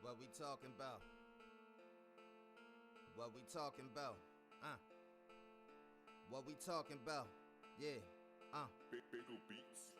What we talking about? What we talking about? What we talking about? Yeah. Big beats.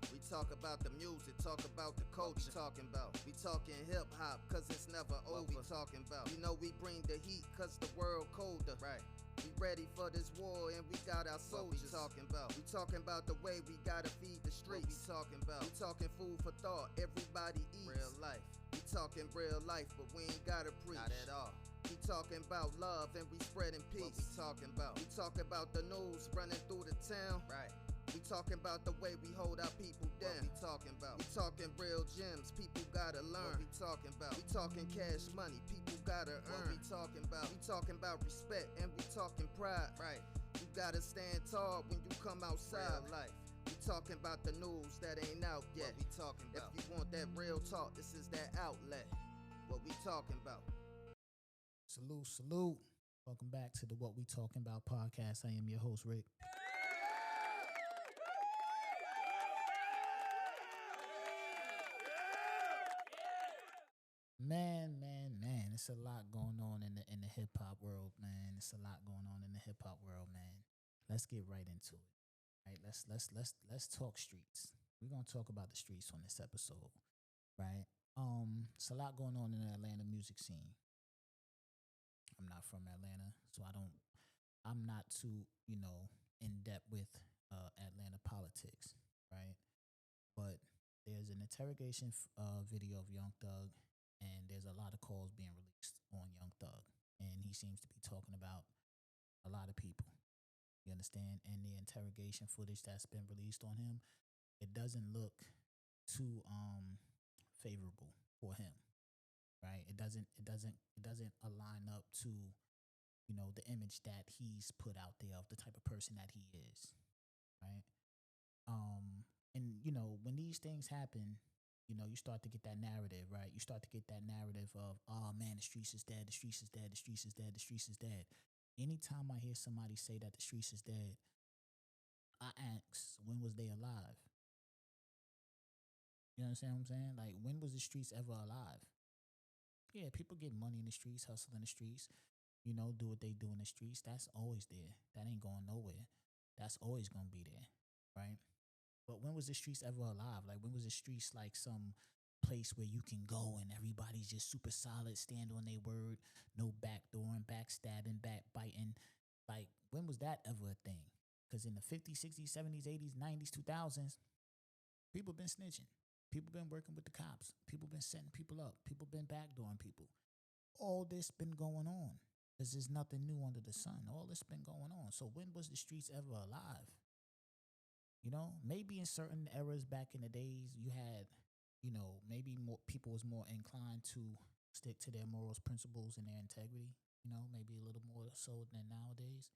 We talk about the music, talk about the culture. Talking about. We talking hip hop, cause it's never over. We talking about. You know we bring the heat, cause the world colder. Right. We ready for this war and we got our soldiers. We talking about. We talking about the way we gotta feed the streets. We talking about. We talking food for thought. Everybody eats. Real life. We talking real life, but we ain't gotta preach. Not at all. We talking about love and we spreading peace. What we talking about? We talking about the news running through the town. Right. We talking about the way we hold our people down. What we talking about? We talking real gems, people gotta learn. What we talking about? We talking cash money, people gotta earn. What we talking about? We talking about respect and we talking pride. Right. You gotta stand tall when you come outside. Real life. We talking about the news that ain't out yet. What we talking about? If you want that real talk, this is that outlet. What we talking about? Salute, salute. Welcome back to the What We Talking About podcast. I am your host, Rick. Man, it's a lot going on in the hip hop world, man. It's a lot going on in the hip hop world, man. Let's get right into it. Right? Let's talk streets. We're gonna talk about the streets on this episode, right? It's a lot going on in the Atlanta music scene. I'm not from Atlanta, so I'm not too, in depth with Atlanta politics, right? But there's an interrogation video of Young Thug, and there's a lot of calls being released on Young Thug, and he seems to be talking about a lot of people. You understand? And the interrogation footage that's been released on him, it doesn't look too favorable for him, right? It doesn't align up to the image that he's put out there of the type of person that he is, right? And when these things happen, you start to get that narrative, right? You start to get that narrative of, oh man, the streets is dead, the streets is dead, the streets is dead, the streets is dead. Anytime I hear somebody say that the streets is dead, I ask, when was they alive? You understand what I'm saying? Like, when was the streets ever alive? Yeah, people get money in the streets, hustle in the streets, do what they do in the streets. That's always there. That ain't going nowhere. That's always going to be there, right? But when was the streets ever alive? Like, when was the streets like some place where you can go and everybody's just super solid, stand on their word, no backdooring, backstabbing, backbiting? Like, when was that ever a thing? Because in the 50s, 60s, 70s, 80s, 90s, 2000s, people been snitching. People been working with the cops. People been setting people up. People been backdooring people. All this been going on. Because there's nothing new under the sun. All this been going on. So when was the streets ever alive? Maybe in certain eras back in the days, you had, maybe more people was more inclined to stick to their morals, principles, and their integrity. Maybe a little more so than nowadays.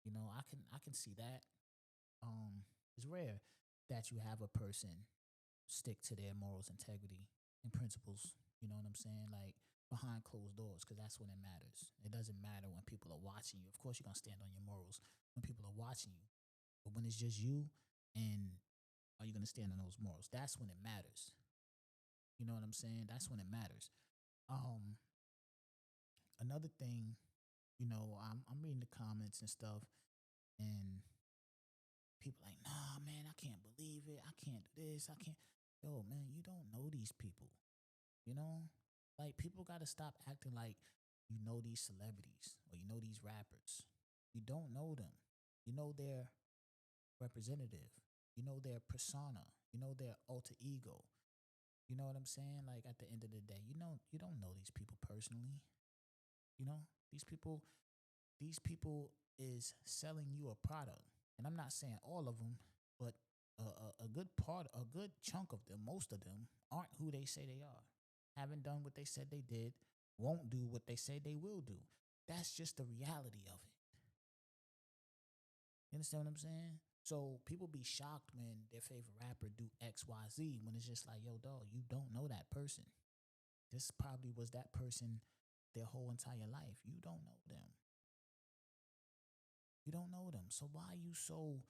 I can see that. It's rare that you have a person stick to their morals, integrity, and principles. You know what I'm saying? Like, behind closed doors, because that's when it matters. It doesn't matter when people are watching you. Of course, you're going to stand on your morals when people are watching you. But when it's just you, and are you going to stand on those morals? That's when it matters. You know what I'm saying? That's when it matters. Another thing, I'm reading the comments and stuff, and people like, nah, man, I can't believe it. I can't do this. I can't. Yo, man, you don't know these people. Like, people got to stop acting like you know these celebrities or you know these rappers. You don't know them. You know their representative. You know their persona. You know their alter ego. You know what I'm saying? Like, at the end of the day, you don't know these people personally. These people is selling you a product. And I'm not saying all of them, but a good chunk of them, most of them, aren't who they say they are. Haven't done what they said they did, won't do what they say they will do. That's just the reality of it. You understand what I'm saying? So people be shocked when their favorite rapper do X, Y, Z, when it's just like, yo, dog, you don't know that person. This probably was that person their whole entire life. You don't know them. You don't know them. So why are you so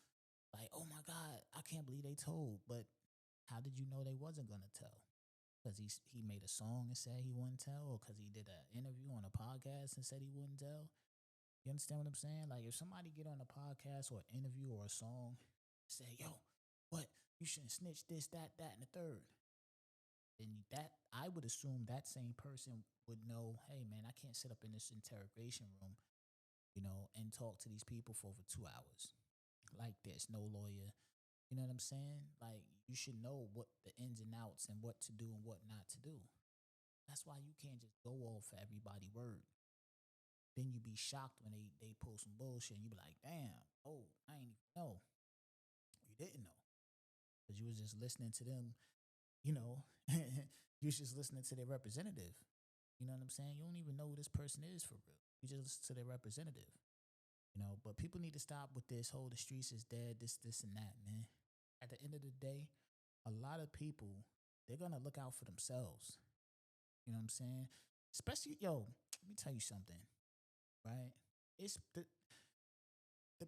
like, oh my God, I can't believe they told? But how did you know they wasn't going to tell? because he made a song and said he wouldn't tell, or because he did an interview on a podcast and said he wouldn't tell. You understand what I'm saying? Like, if somebody get on a podcast or an interview or a song, say, yo, what? You shouldn't snitch this, that, and the third. Then that, I would assume that same person would know, hey, man, I can't sit up in this interrogation room, and talk to these people for over 2 hours. Like, there's no lawyer. You know what I'm saying? Like, you should know what the ins and outs and what to do and what not to do. That's why you can't just go off for everybody's word. Then you be shocked when they pull some bullshit and you be like, damn, oh, I ain't even know. You didn't know. Because you was just listening to them, you was just listening to their representative. You know what I'm saying? You don't even know who this person is for real. You just listen to their representative. But people need to stop with this whole the streets is dead, this and that, man. At the end of the day, a lot of people, they're going to look out for themselves. You know what I'm saying? Especially, let me tell you something, right? It's the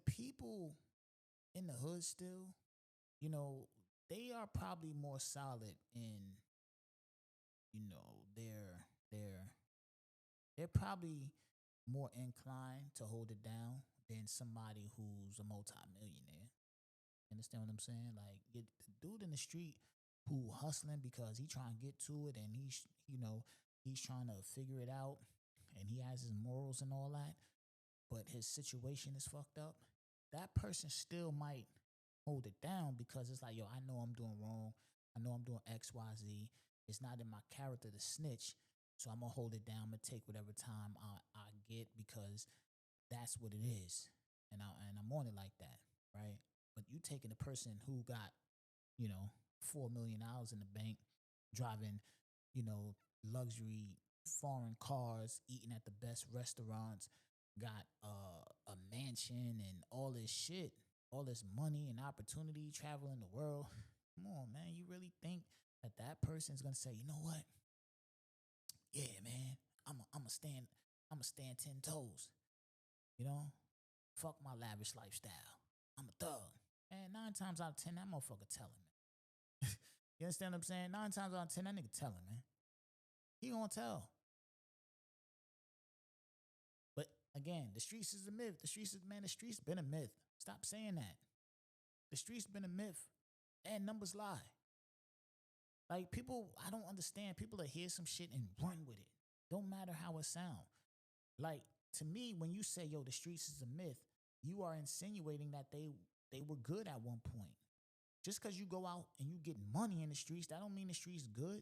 people in the hood still, they are probably more solid in, they're probably more inclined to hold it down than somebody who's a multimillionaire. Understand what I'm saying? Like, the dude in the street who hustling because he trying to get to it and he's trying to figure it out and he has his morals and all that, but his situation is fucked up. That person still might hold it down because it's like, yo, I know I'm doing wrong. I know I'm doing X, Y, Z. It's not in my character to snitch. So I'm going to hold it down. I'm going to take whatever time I get because that's what it is. And I'm on it like that, right? But you taking a person who got, $4 million in the bank, driving, luxury foreign cars, eating at the best restaurants, got a mansion and all this shit, all this money and opportunity, traveling the world. Come on, man. You really think that person's going to say, you know what? Yeah, man, I'm a stand 10 toes. Fuck my lavish lifestyle. I'm a thug. And 9 times out of 10, that motherfucker telling, man. You understand what I'm saying? 9 times out of 10, that nigga telling, man. He gonna tell. But again, the streets is a myth. The streets been a myth. Stop saying that. The streets been a myth. And numbers lie. Like, people, I don't understand. People that hear some shit and run with it. Don't matter how it sound. Like, to me, when you say, yo, the streets is a myth, you are insinuating that they were good at one point. Just because you go out and you get money in the streets, that don't mean the streets good.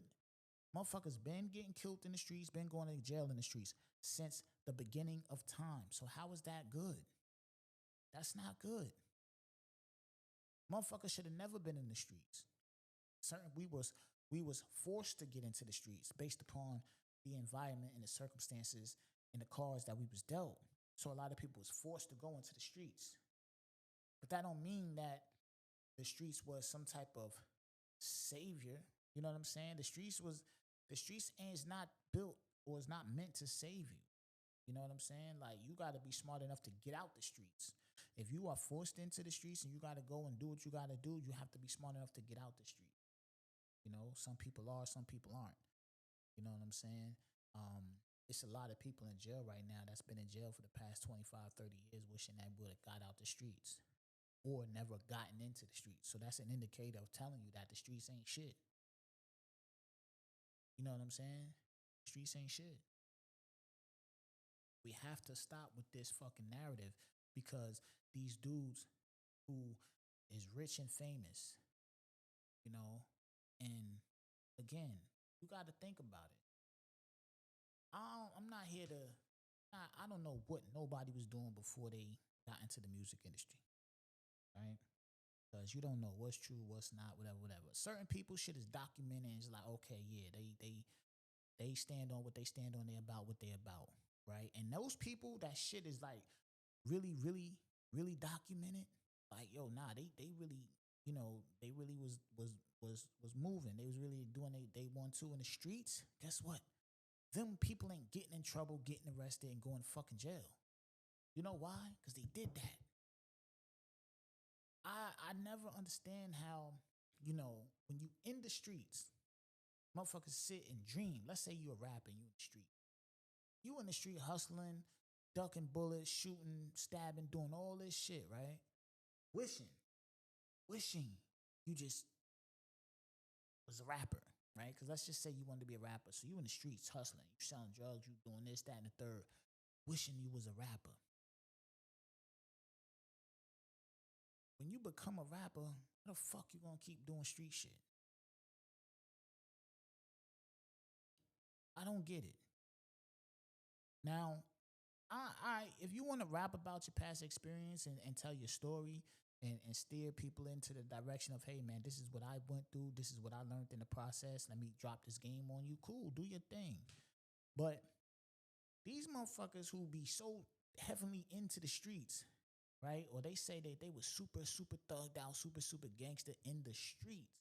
Motherfuckers been getting killed in the streets, been going to jail in the streets since the beginning of time. So how is that good? That's not good. Motherfuckers should have never been in the streets. We was forced to get into the streets based upon the environment and the circumstances and the cards that we was dealt. So a lot of people was forced to go into the streets. But that don't mean that the streets was some type of savior. You know what I'm saying? The streets is not built or is not meant to save you. You know what I'm saying? Like, you got to be smart enough to get out the streets. If you are forced into the streets and you got to go and do what you got to do, you have to be smart enough to get out the street. Some people are, some people aren't. You know what I'm saying? It's a lot of people in jail right now that's been in jail for the past 25, 30 years wishing they would have got out the streets or never gotten into the streets. So that's an indicator of telling you that the streets ain't shit. You know what I'm saying? Streets ain't shit. We have to stop with this fucking narrative because these dudes who is rich and famous, and again, you got to think about it. I'm not here to, I don't know what nobody was doing before they got into the music industry, right? Because you don't know what's true, what's not, whatever. Certain people shit is documented and it's like, okay, yeah, they stand on what they stand on, they about what they about, right? And those people, that shit is like really, really, really documented. Like, yo, nah, they really, they really was moving. They was really doing they want to in the streets. Guess what? Them people ain't getting in trouble, getting arrested, and going to fucking jail. You know why? Because they did that. I never understand how, when you in the streets, Motherfuckers sit and dream. Let's say you a rapper, you in the street. You in the street hustling, ducking bullets, shooting, stabbing, doing all this shit, right? Wishing you just was a rapper, right? Because let's just say you wanted to be a rapper. So you in the streets hustling, you selling drugs, you doing this, that, and the third, wishing you was a rapper. When you become a rapper, how the fuck you gonna keep doing street shit? I don't get it. Now, if you want to rap about your past experience and tell your story and steer people into the direction of, hey man, this is what I went through, this is what I learned in the process, let me drop this game on you, cool, do your thing. But these motherfuckers who be so heavily into the streets, right? Or they say that they were super, super thugged out, super, super gangster in the streets.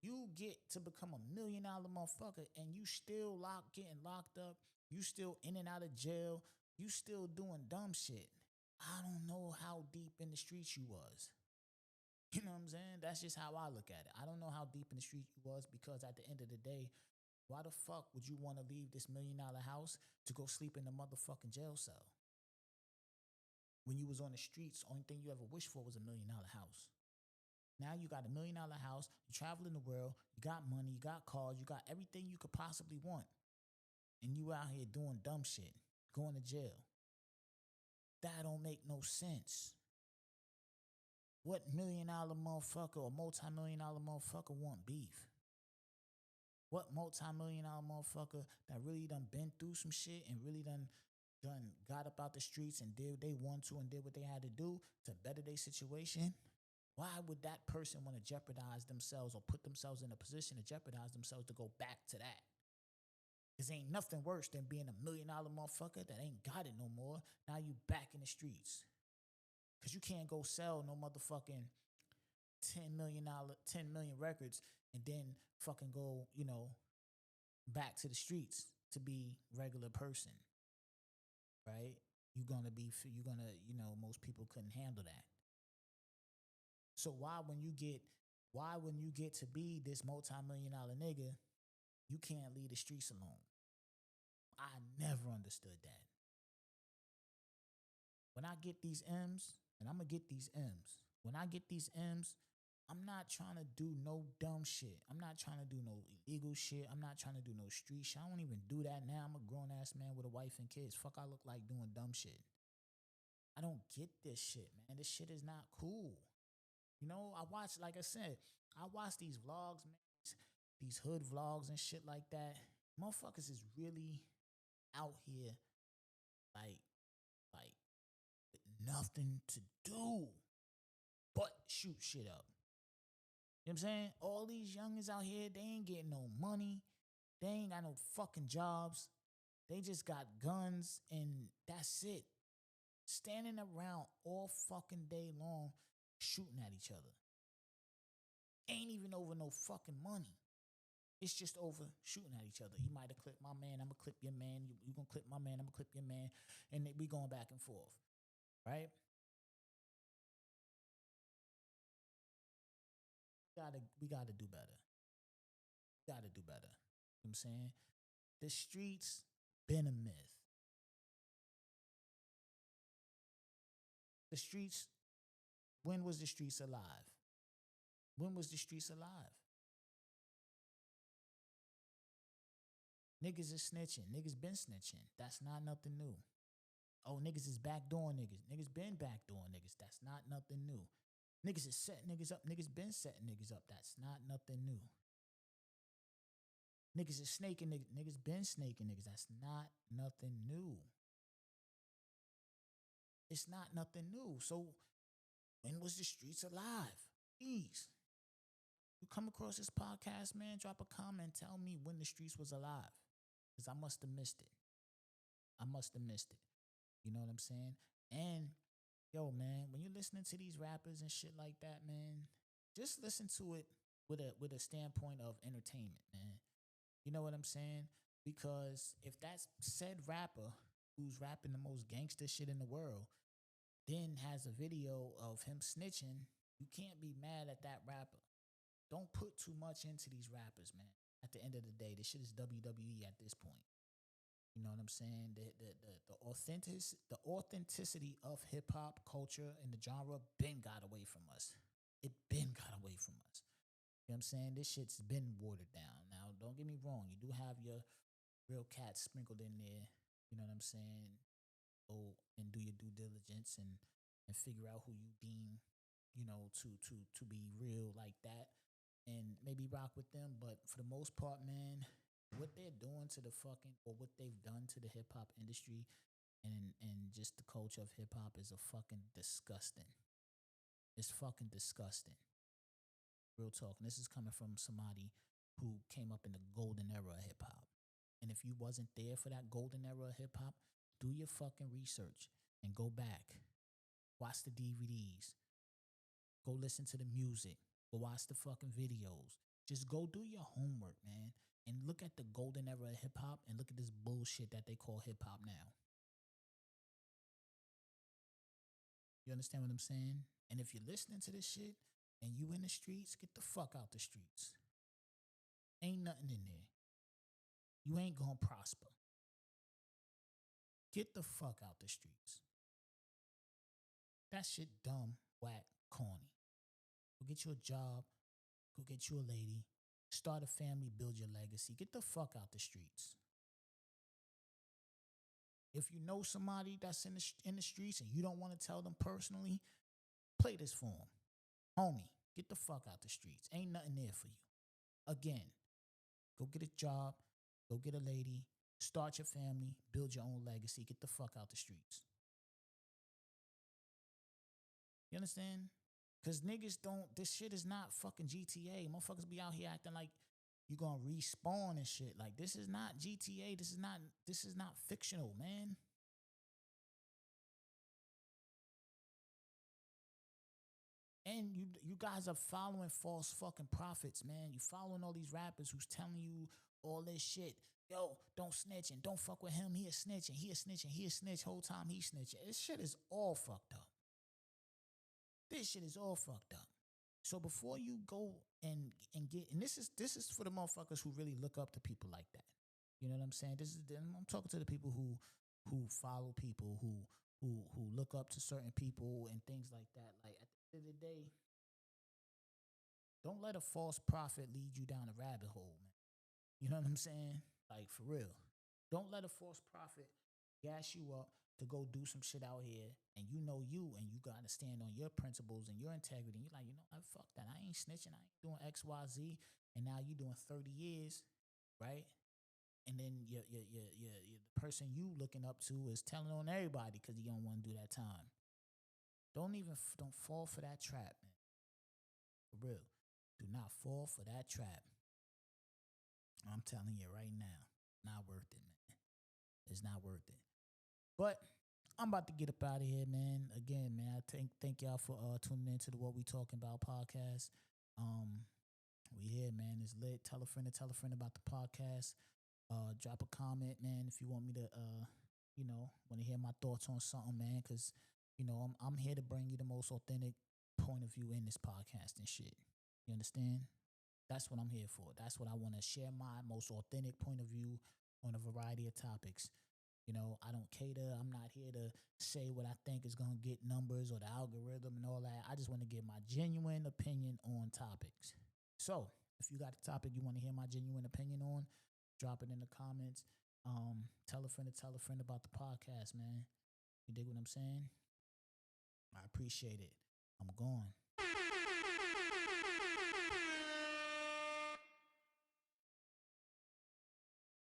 You get to become $1 million motherfucker and you still getting locked up. You still in and out of jail. You still doing dumb shit. I don't know how deep in the streets you was. You know what I'm saying? That's just how I look at it. I don't know how deep in the streets you was, because at the end of the day, why the fuck would you want to leave this $1 million house to go sleep in the motherfucking jail cell? When you was on the streets, only thing you ever wished for was $1 million house. Now you got $1 million house, you travel in the world, you got money, you got cars, you got everything you could possibly want. And you out here doing dumb shit, going to jail. That don't make no sense. What $1 million motherfucker or multi-million-dollar motherfucker want beef? What multi-million-dollar motherfucker that really done been through some shit and really done got up out the streets and did what they want to and did what they had to do to better their situation? Why would that person want to jeopardize themselves or put themselves in a position to jeopardize themselves to go back to that? Because ain't nothing worse than being $1 million motherfucker that ain't got it no more. Now you back in the streets. Because you can't go sell no motherfucking 10 million records and then fucking go, back to the streets to be regular person. Right? You're gonna, most people couldn't handle that. So why when you get to be this multi-million-dollar nigga, you can't leave the streets alone? I never understood that. When I get these M's, and I'm gonna get these M's, when I get these M's, I'm not trying to do no dumb shit. I'm not trying to do no illegal shit. I'm not trying to do no street shit. I don't even do that now. I'm a grown-ass man with a wife and kids. Fuck I look like doing dumb shit. I don't get this shit, man. This shit is not cool. I watch, like I said, I watch these vlogs, man, these hood vlogs and shit like that. Motherfuckers is really out here like with nothing to do but shoot shit up. You know what I'm saying? All these youngins out here, they ain't getting no money. They ain't got no fucking jobs. They just got guns and that's it. Standing around all fucking day long shooting at each other. Ain't even over no fucking money. It's just over shooting at each other. You might have clipped my man, I'm going to clip your man. You going to clip my man, I'm going to clip your man. And we going back and forth. Right? We gotta do better. You know what I'm saying? The streets been a myth. The streets, when was the streets alive? When was the streets alive? Niggas is snitching. Niggas been snitching. That's not nothing new. Oh, niggas is backdooring niggas. Niggas been backdooring niggas. That's not nothing new. Niggas is setting niggas up. Niggas been setting niggas up. That's not nothing new. Niggas is snaking niggas. Niggas been snaking niggas. That's not nothing new. It's not nothing new. So when was the streets alive? Please. You come across this podcast, man, drop a comment. Tell me when the streets was alive. Because I must have missed it. You know what I'm saying? And, yo, man, when you're listening to these rappers and shit like that, man, just listen to it with a standpoint of entertainment, man. You know what I'm saying? Because if that's said rapper who's rapping the most gangster shit in the world then has a video of him snitching, you can't be mad at that rapper. Don't put too much into these rappers, man. At the end of the day, this shit is WWE at this point. You know what I'm saying? The authenticity of hip hop culture and the genre been got away from us. It been got away from us. You know what I'm saying? This shit's been watered down. Now, don't get me wrong. You do have your real cats sprinkled in there. You know what I'm saying? Go and do your due diligence and figure out who you deem, you know, to be real like that, and maybe rock with them. But for the most part, man, what they're doing to the fucking, or what they've done to the hip hop industry and just the culture of hip hop is a fucking disgusting. It's fucking disgusting. Real talk. And this is coming from somebody who came up in the golden era of hip hop. And if you wasn't there for that golden era of hip hop, do your fucking research and go back. Watch the DVDs. Go listen to the music. Go watch the fucking videos. Just go do your homework, man. And look at the golden era of hip hop and look at this bullshit that they call hip hop now. You understand what I'm saying? And if you're listening to this shit and you in the streets, get the fuck out the streets. Ain't nothing in there. You ain't gonna prosper. Get the fuck out the streets. That shit dumb, whack, corny. Go get you a job. Go get you a lady. Start a family, build your legacy. Get the fuck out the streets. If you know somebody that's in the streets and you don't want to tell them personally, play this for them. Homie, get the fuck out the streets. Ain't nothing there for you. Again, go get a job. Go get a lady. Start your family. Build your own legacy. Get the fuck out the streets. You understand? Because niggas don't, this shit is not fucking GTA. Motherfuckers be out here acting like you gonna respawn and shit. Like, this is not GTA. This is not fictional, man. And you guys are following false fucking prophets, man. You following all these rappers who's telling you all this shit. Yo, don't snitch and don't fuck with him. He a snitch and he a snitch and he a snitch. Whole time he snitching. This shit is all fucked up. This shit is all fucked up. So before you go and get, and this is for the motherfuckers who really look up to people like that. You know what I'm saying? I'm talking to the people who follow people, who look up to certain people and things like that. Like, at the end of the day, don't let a false prophet lead you down a rabbit hole, man. You know what I'm saying? Like, for real. Don't let a false prophet gas you up to go do some shit out here, and you know you, and you gotta stand on your principles and your integrity. And you're like, you know, fuck that. I ain't snitching. I ain't doing X, Y, Z. And now you doing 30 years, right? And then the person you looking up to is telling on everybody because he don't want to do that time. Don't fall for that trap, man. For real. Do not fall for that trap. I'm telling you right now, not worth it, man. It's not worth it. But I'm about to get up out of here, man. Again, man, I thank y'all for tuning in to the What We Talking About podcast. We here, man. It's lit. Tell a friend about the podcast. Drop a comment, man, if you want me to, want to hear my thoughts on something, man, because, I'm here to bring you the most authentic point of view in this podcast and shit. You understand? That's what I'm here for. That's what I want to share, my most authentic point of view on a variety of topics. I don't cater. I'm not here to say what I think is going to get numbers or the algorithm and all that. I just want to give my genuine opinion on topics. So if you got a topic you want to hear my genuine opinion on, drop it in the comments. Tell a friend about the podcast, man. You dig what I'm saying? I appreciate it. I'm gone.